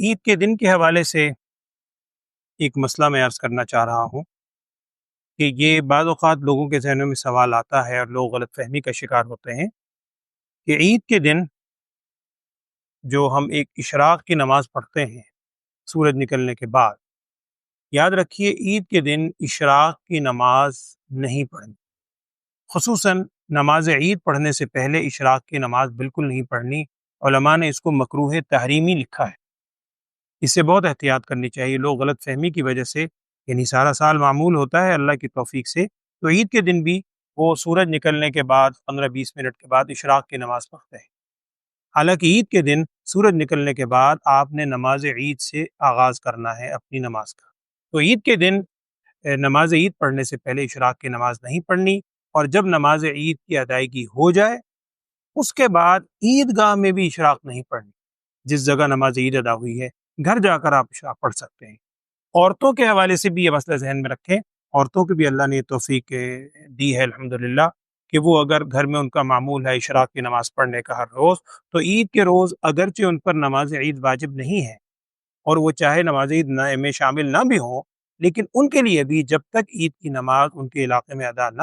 عید کے دن کے حوالے سے ایک مسئلہ میں عرض کرنا چاہ رہا ہوں کہ یہ بعض اوقات لوگوں کے ذہنوں میں سوال آتا ہے اور لوگ غلط فہمی کا شکار ہوتے ہیں کہ عید کے دن جو ہم ایک اشراق کی نماز پڑھتے ہیں سورج نکلنے کے بعد، یاد رکھیے عید کے دن اشراق کی نماز نہیں پڑھنی، خصوصاً نماز عید پڑھنے سے پہلے اشراق کی نماز بالکل نہیں پڑھنی۔ علماء نے اس کو مکروہ تحریمی لکھا ہے، اس سے بہت احتیاط کرنی چاہیے۔ لوگ غلط فہمی کی وجہ سے، یعنی سارا سال معمول ہوتا ہے اللہ کی توفیق سے، تو عید کے دن بھی وہ سورج نکلنے کے بعد 15-20 منٹ کے بعد اشراق کی نماز پڑھتے ہیں، حالانکہ عید کے دن سورج نکلنے کے بعد آپ نے نماز عید سے آغاز کرنا ہے اپنی نماز کا۔ تو عید کے دن نماز عید پڑھنے سے پہلے اشراق کی نماز نہیں پڑھنی، اور جب نماز عید کی ادائیگی ہو جائے اس کے بعد عیدگاہ میں بھی اشراق نہیں پڑھنی۔ جس جگہ نماز عید ادا ہوئی ہے گھر جا کر آپ اشراق پڑھ سکتے ہیں۔ عورتوں کے حوالے سے بھی یہ مسئلہ ذہن میں رکھیں، عورتوں کو بھی اللہ نے توفیق دی ہے الحمدللہ کہ وہ اگر گھر میں ان کا معمول ہے اشراق کی نماز پڑھنے کا ہر روز، تو عید کے روز اگرچہ ان پر نماز عید واجب نہیں ہے اور وہ چاہے نماز عید میں شامل نہ بھی ہوں، لیکن ان کے لیے بھی جب تک عید کی نماز ان کے علاقے میں ادا نہ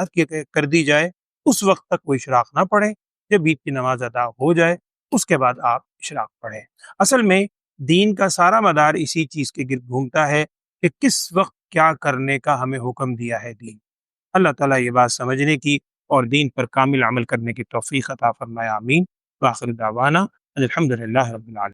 کر دی جائے اس وقت تک وہ اشراق نہ پڑھیں۔ جب عید کی نماز ادا ہو جائے اس کے بعد آپ اشراق پڑھیں۔ اصل میں دین کا سارا مدار اسی چیز کے گرد گھومتا ہے کہ کس وقت کیا کرنے کا ہمیں حکم دیا ہے دین۔ اللہ تعالیٰ یہ بات سمجھنے کی اور دین پر کامل عمل کرنے کی توفیق عطا فرمائے، آمین۔ وآخر دعوانا الحمدللہ رب العالمین۔